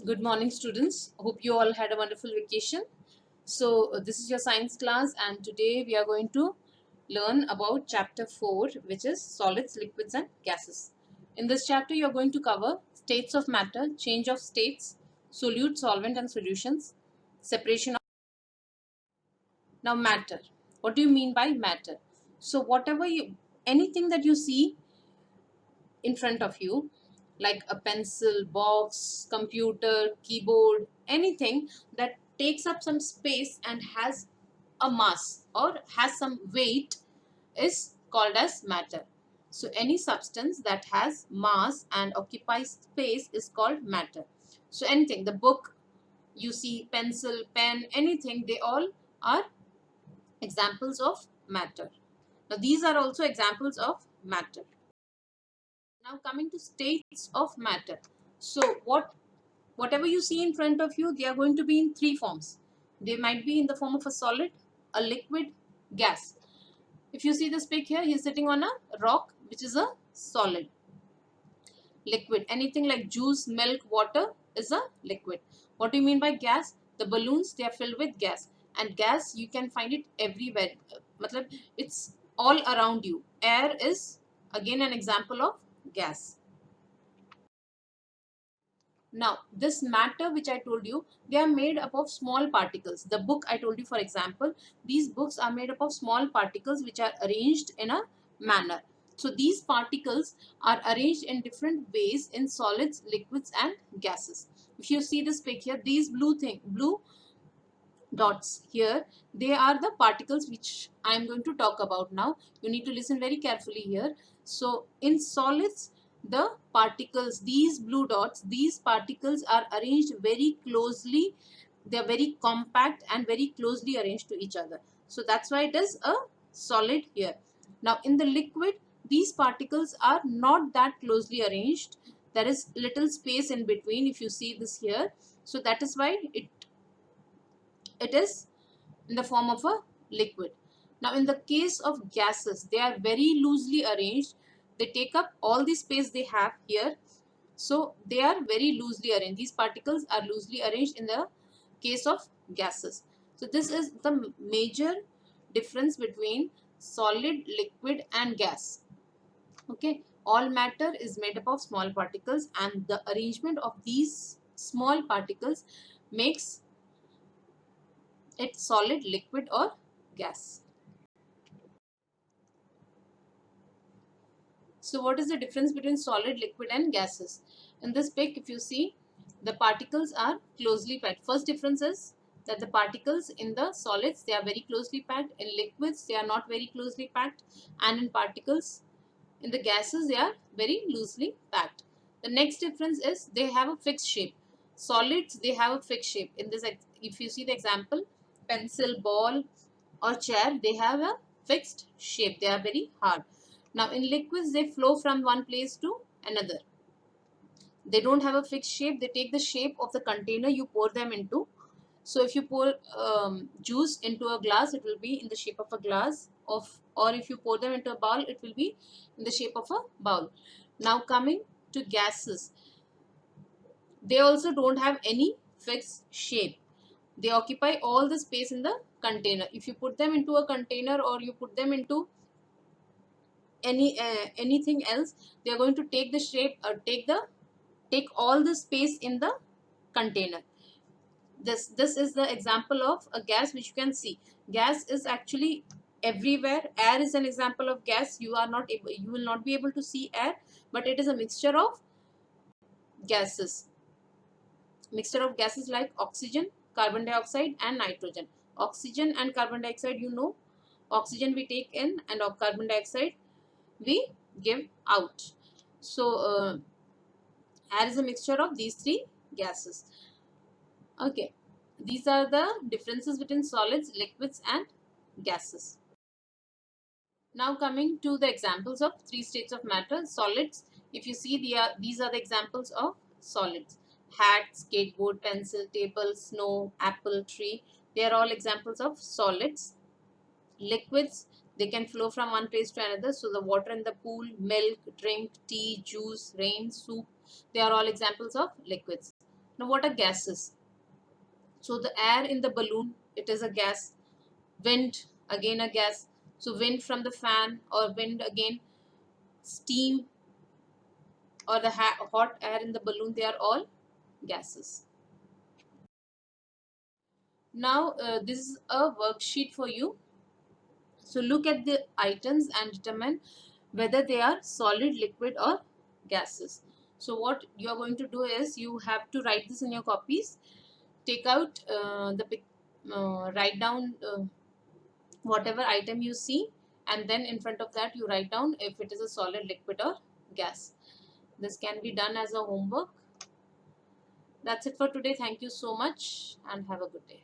Good morning, students. Hope you all had a wonderful vacation. This is your science class, and today we are going to learn about chapter 4, which is solids, liquids, and gases. In this chapter, you are going to cover states of matter, change of states, solute, solvent, and solutions, separation of. Now, matter. What do you mean by matter? So, anything that you see in front of you, like a pencil, box, computer, keyboard, anything that takes up some space and has a mass or has some weight is called as matter. So any substance that has mass and occupies space is called matter. So anything, the book you see, pencil, pen, anything, they all are examples of matter. Now these are also examples of matter. Now coming to states of matter. So whatever you see in front of you, they are going to be in three forms. They might be in the form of a solid, a liquid, gas. If you see this pic here, he is sitting on a rock, which is a solid. Liquid, anything like juice, milk, water is a liquid. What do you mean by gas? The balloons, they are filled with gas. And gas, you can find it everywhere. Matlab, it's all around you. Air is again an example of gas. Now, this matter which I told you, they are made up of small particles. The book I told you, for example, these books are made up of small particles which are arranged in a manner. So, these particles are arranged in different ways in solids, liquids, and gases. If you see this picture, these blue dots here, they are the particles which I am going to talk about now. You need to listen very carefully here. So in solids, the particles, these blue dots, these particles are arranged very closely. They are very compact and very closely arranged to each other. So that's why it is a solid here. Now in the liquid, these particles are not that closely arranged. There is little space in between, if you see this here. So that is why it is in the form of a liquid. Now in the case of gases, they are very loosely arranged. They take up all the space they have here. So they are very loosely arranged. These particles are loosely arranged in the case of gases. So this is the major difference between solid, liquid and gas. Okay, all matter is made up of small particles, and the arrangement of these small particles makes it solid, liquid or gas. So what is the difference between solid, liquid and gases? In this pic, if you see, the particles are closely packed. First difference is that the particles in the solids, they are very closely packed. In liquids, they are not very closely packed. And in particles, in the gases, they are very loosely packed. The next difference is they have a fixed shape. Solids, they have a fixed shape. In this, if you see the example, pencil, ball or chair, they have a fixed shape. They are very hard. Now in liquids, they flow from one place to another. They don't have a fixed shape. They take the shape of the container you pour them into. So if you pour juice into a glass, it will be in the shape of a glass. Or if you pour them into a bowl, it will be in the shape of a bowl. Now coming to gases, they also don't have any fixed shape. They occupy all the space in the container. If you put them into a container or you put them into anything else, they are going to take the shape or take all the space in the container. This is the example of a gas which you can see. Gas is actually everywhere. Air is an example of gas. You will not be able to see air, but it is a mixture of gases. Mixture of gases like oxygen, carbon dioxide and nitrogen. Oxygen and carbon dioxide, you know, oxygen we take in and of carbon dioxide we give out. So air is a mixture of these three gases. Okay, these are the differences between solids, liquids and gases. Now coming to the examples of three states of matter. Solids, if you see, these are the examples of solids. Hat, skateboard, pencil, table, snow, apple, tree. They are all examples of solids. Liquids, they can flow from one place to another. So the water in the pool, milk, drink, tea, juice, rain, soup, they are all examples of liquids. Now what are gases? So the air in the balloon, it is a gas. Wind, again a gas. So wind from the fan, or wind again, steam, or the hot air in the balloon, they are all gases. Now this is a worksheet for you. So look at the items and determine whether they are solid, liquid, or gases. So what you are going to do is you have to write this in your copies. Take out write down whatever item you see, and then in front of that you write down if it is a solid, liquid, or gas. This can be done as a homework. That's it for today. Thank you so much and have a good day.